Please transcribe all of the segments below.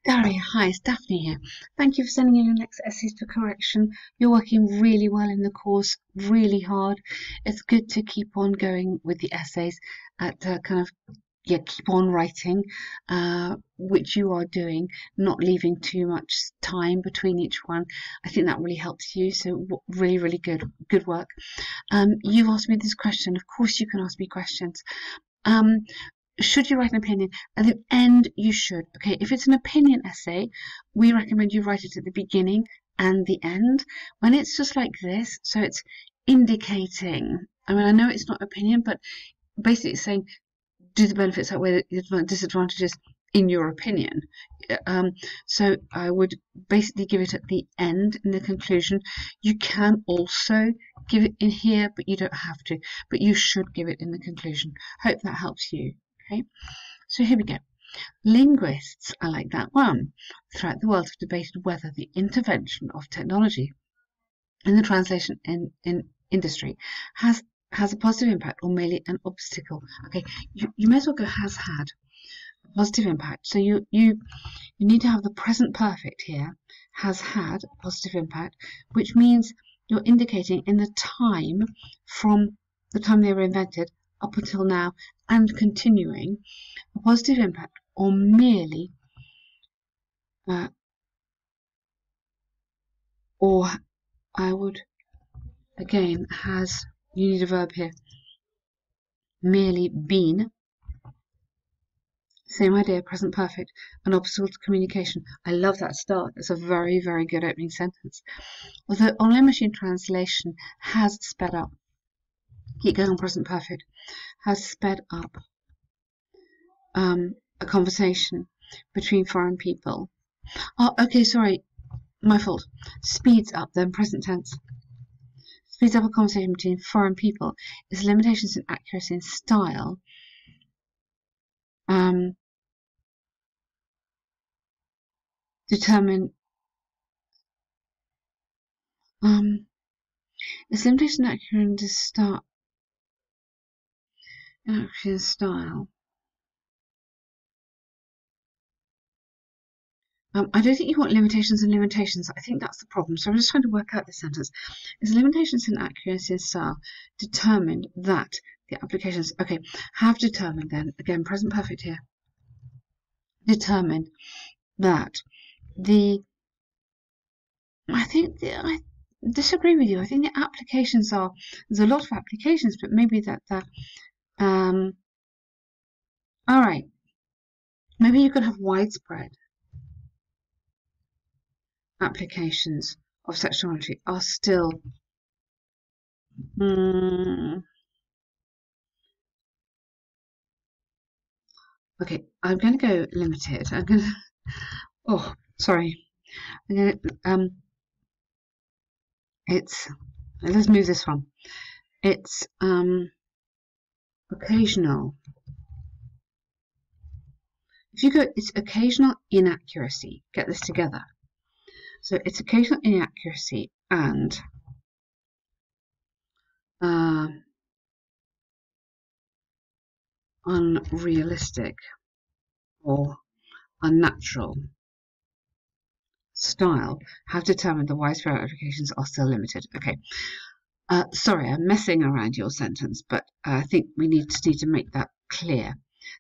Darya, hi, it's Daphne here. Thank you for sending in your next essays for correction. You're working really well in the course, really hard. It's good to keep on going with the essays at keep on writing, which you are doing, not leaving too much time between each one. I think that really helps you. So really, really good work. You've asked me this question. Of course, you can ask me questions. Um, should you write an opinion? At the end, you should. Okay, if it's an opinion essay, we recommend you write it at the beginning and the end. When it's just like this, so it's indicating. I mean, I know it's not opinion, but basically it's saying, do the benefits outweigh the disadvantages in your opinion? So I would basically give it at the end in the conclusion. You can also give it in here, but you don't have to. But you should give it in the conclusion. Hope that helps you. Okay, so here we go. Linguists, I like that one, throughout the world have debated whether the intervention of technology in the translation in industry has a positive impact or merely an obstacle. Okay, you may as well go has had a positive impact. So you need to have the present perfect here, has had a positive impact, which means you're indicating in the time from the time they were invented up until now and continuing a positive impact or merely or I would again has, you need a verb here, merely been, same idea, present perfect, an obstacle to communication. I love that start. It's a very, very good opening sentence. Although online machine translation has sped up, keep going on present perfect, has sped up a conversation between foreign people. Oh, okay, sorry, my fault. Speeds up, then present tense. Speeds up a conversation between foreign people. Its limitations in accuracy and style determine its limitation in accuracy and style. I don't think you want limitations and limitations. I think that's the problem. So I'm just trying to work out this sentence. Is limitations in accuracy and style determined that the applications, okay, have determined then, again, present perfect here, determined that I disagree with you. I think the applications there's a lot of applications, but maybe all right, maybe you could have widespread applications of such technology are still okay, I'm going to go limited. I'm going to oh, sorry. I'm going to let's move this one. It's occasional. If you go, it's occasional inaccuracy. Get this together. So it's occasional inaccuracy and unrealistic or unnatural style have determined the widespread applications are still limited. Okay. Sorry, I'm messing around your sentence, but I think we need to make that clear.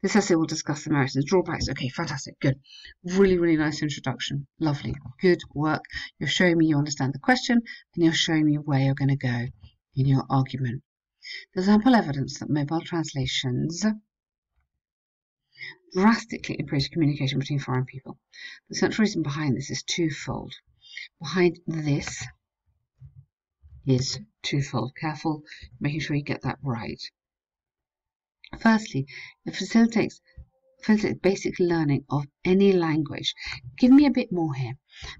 This essay will discuss the merits and drawbacks. Okay, fantastic, good. Really, really nice introduction. Lovely, good work. You're showing me you understand the question, and you're showing me where you're going to go in your argument. There's ample evidence that mobile translations drastically improves communication between foreign people. The central reason behind this is twofold. Behind this is twofold. Careful, making sure you get that right. Firstly, it facilitates basic learning of any language. Give me a bit more here.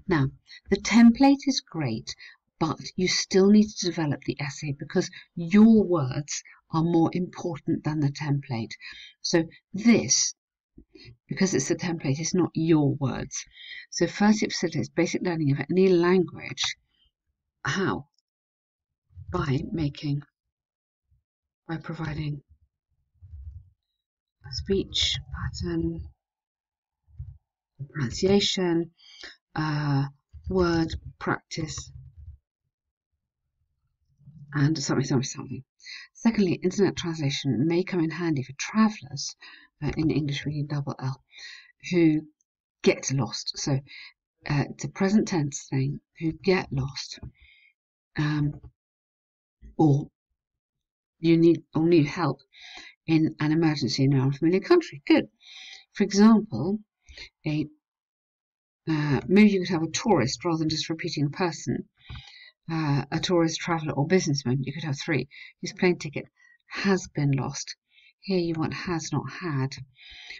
Now, the template is great, but you still need to develop the essay because your words are more important than the template. So this, because it's a template, is not your words. So first, it facilitates basic learning of any language. How? By providing a speech pattern, pronunciation, word practice, and something. Secondly, internet translation may come in handy for travellers in English reading double L who get lost. So it's a present tense thing, who get lost, or you need help in an emergency in an unfamiliar country. Good. For example, maybe you could have a tourist rather than just repeating a person. A tourist, traveller, or businessman. You could have three whose plane ticket has been lost. Here you want has, not had.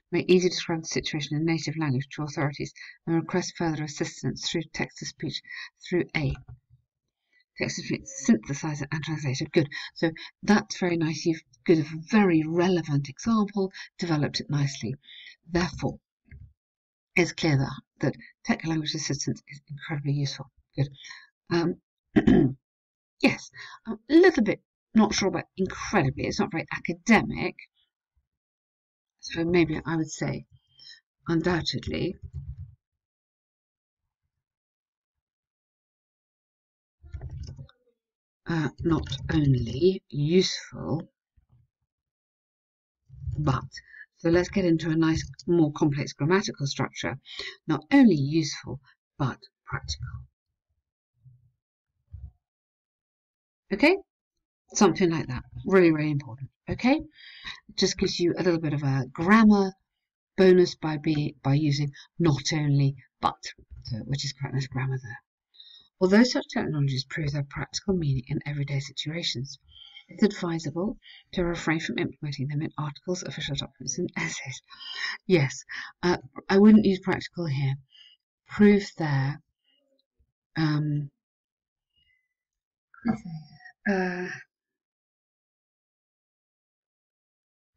Make easy to describe the situation in native language to authorities and request further assistance through text-to-speech through a text-to-speech synthesizer and translator. Good. So that's very nice. You've got a very relevant example, developed it nicely. Therefore, it's clear that tech language assistance is incredibly useful. Good. Yes, I'm a little bit not sure about incredibly. It's not very academic. So maybe I would say undoubtedly not only useful, but. So let's get into a nice, more complex grammatical structure. Not only useful, but practical. Okay? Something like that. Really, really important. Okay? It just gives you a little bit of a grammar bonus by using not only, but, so, which is quite nice grammar there. Although such technologies prove their practical meaning in everyday situations, it's advisable to refrain from implementing them in articles, official documents, and essays. Yes, I wouldn't use practical here. Prove their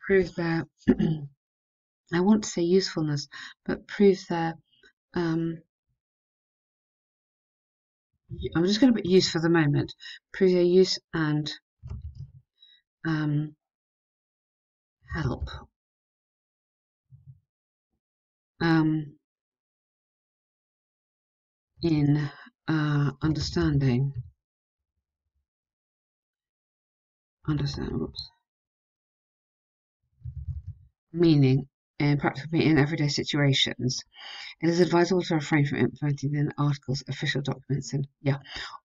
prove their I want to say usefulness, but prove their I'm just going to put use for the moment. Prove their use and help in understanding, meaning and practically in everyday situations. It is advisable to refrain from implementing in articles, official documents, and yeah.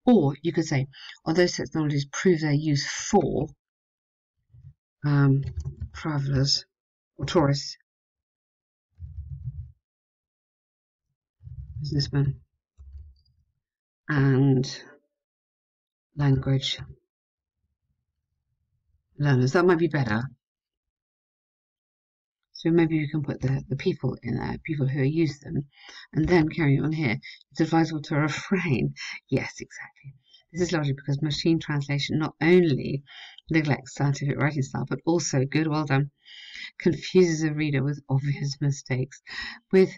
Or you could say, although technologies prove their use for travellers or tourists, businessmen, and language learners. That might be better. So maybe you can put the people in there, people who use them, and then carry on here. It's advisable to refrain. Yes, exactly. This is largely because machine translation not only neglects scientific writing style, but also, good, well done, confuses a reader with obvious mistakes. With,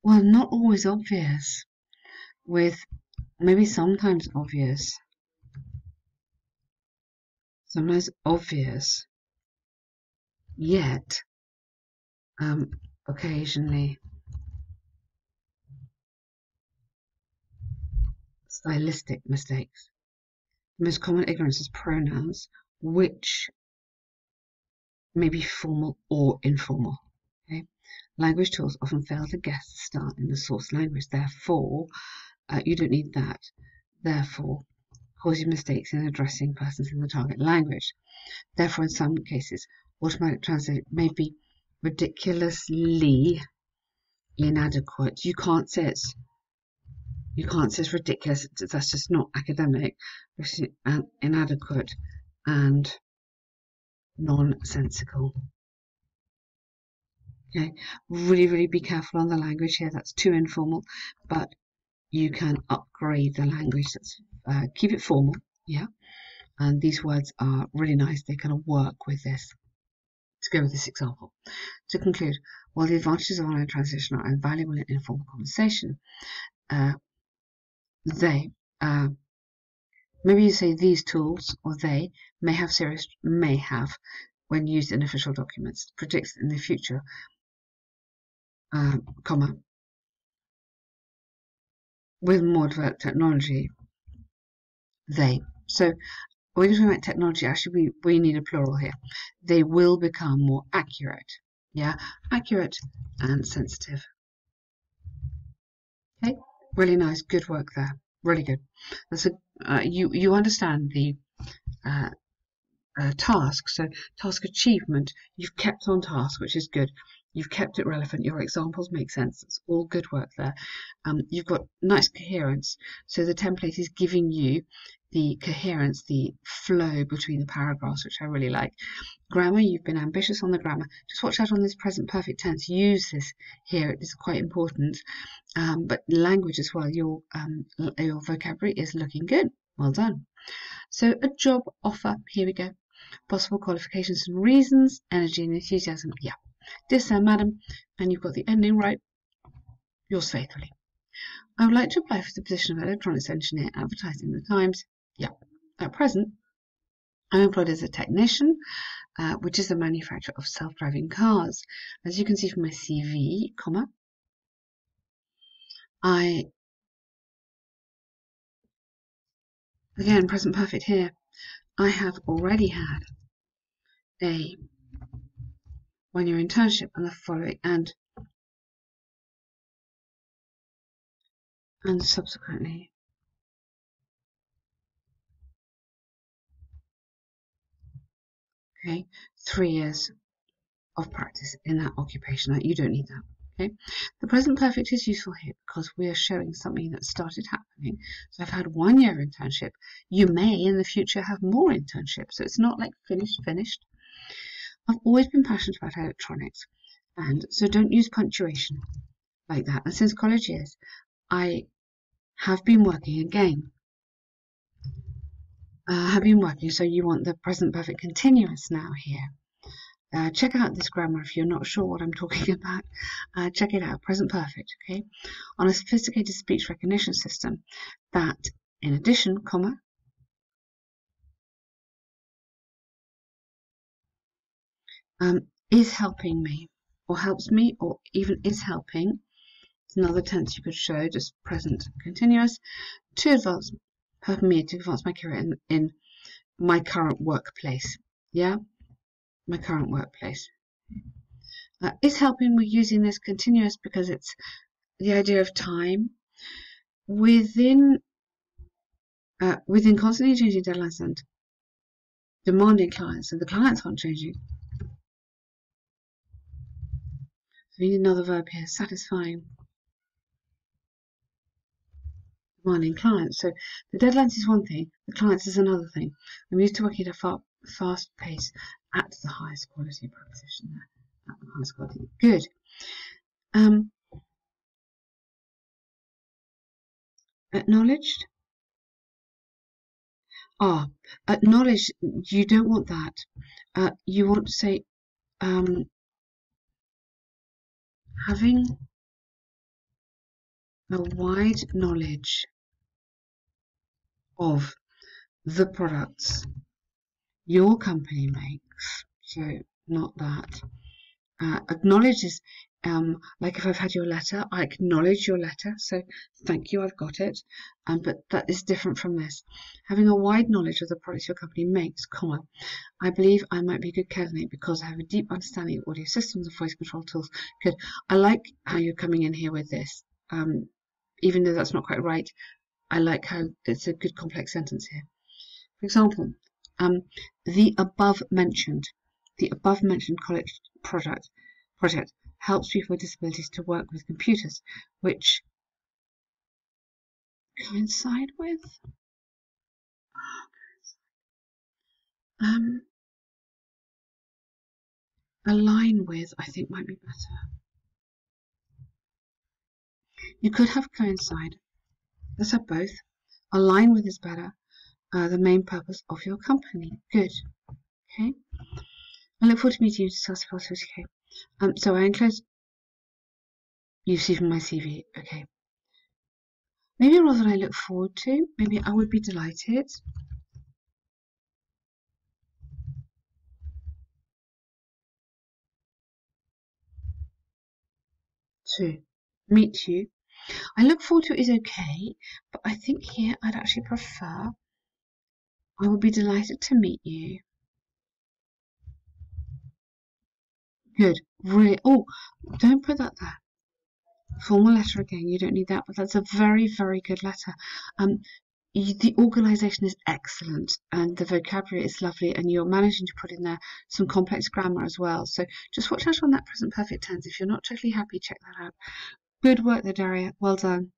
well, not always obvious. With maybe sometimes obvious. Sometimes obvious. Yet, occasionally stylistic mistakes. The most common ignorance is pronouns, which may be formal or informal. Okay? Language tools often fail to guess the start in the source language. Therefore, you don't need that. Therefore, causing mistakes in addressing persons in the target language. Therefore, in some cases, automatic translation may be ridiculously inadequate. You can't say it's ridiculous. That's just not academic. It's inadequate and nonsensical. Okay, really, really be careful on the language here. That's too informal, but you can upgrade the language. That's keep it formal, yeah. And these words are really nice. They kind of work with this. To go with this example. To conclude, while the advantages of online translation are invaluable in informal conversation, they maybe you say these tools or they may have when used in official documents predicts in the future comma, with more developed technology, they. So when you're talking about technology, actually we need a plural here. They will become more accurate. Yeah, accurate and sensitive. Okay, really nice, good work there. Really good. That's you understand the uh, task. So task achievement, you've kept on task, which is good. You've kept it relevant. Your examples make sense. It's all good work there. You've got nice coherence. So the template is giving you the coherence, the flow between the paragraphs, which I really like. Grammar, you've been ambitious on the grammar. Just watch out on this present perfect tense. Use this here. It is quite important. But language as well. Your vocabulary is looking good. Well done. So a job offer. Here we go. Possible qualifications and reasons, energy and enthusiasm. Yeah. Dear Sir, Madam, and you've got the ending right. Yours faithfully. I would like to apply for the position of electronics engineer advertised in the Times. Yeah. At present, I'm employed as a technician, which is the manufacturer of self-driving cars. As you can see from my CV, comma, again, present perfect here. I have already had a one-year internship and the following and subsequently okay 3 years of practice in that occupation. You don't need that. Okay, the present perfect is useful here because we are showing something that started happening. So I've had 1 year internship. You may in the future have more internships, so it's not like finished. I've always been passionate about electronics, and so don't use punctuation like that. And since college years, I have been working again. Have been working, so you want the present perfect continuous now here. Check out this grammar if you're not sure what I'm talking about. Check it out, present perfect, okay? On a sophisticated speech recognition system that, in addition, comma, is helping me, or helps me, or even is helping. It's another tense you could show, just present continuous, to advance, help me to advance my career in my current workplace. Yeah, my current workplace. Is helping, we're using this continuous because it's the idea of time within constantly changing deadlines and demanding clients, and the clients aren't changing. So we need another verb here, satisfying demanding clients. So the deadlines is one thing, the clients is another thing. I'm used to working at a fast pace at the highest quality preposition there. At the highest quality. Good. Acknowledged. Acknowledged. You don't want that. You want to say having a wide knowledge of the products your company makes. So not that. Acknowledge is like if I've had your letter, I acknowledge your letter. So thank you, I've got it. But that is different from this. Having a wide knowledge of the products your company makes, comma. I believe I might be a good candidate because I have a deep understanding of audio systems and voice control tools. Good. I like how you're coming in here with this. Even though that's not quite right, I like how it's a good complex sentence here. For example, the above mentioned college project helps people with disabilities to work with computers, which coincide with align with, I think might be better. You could have coincide. Let's have both. Align with is better. The main purpose of your company. Good. Okay. I look forward to meeting you to discuss the possibilities. Okay. So I enclose. You see from my CV. Okay. Maybe a role that I look forward to. Maybe I would be delighted. to meet you. I look forward to is okay, but I think here I'd actually prefer I would be delighted to meet you. Good. Really. Oh, don't put that there. Formal letter again. You don't need that, but that's a very, very good letter. Um, the organisation is excellent and the vocabulary is lovely, and you're managing to put in there some complex grammar as well. So just watch out on that present perfect tense. If you're not totally happy, check that out. Good work there, Daria. Well done.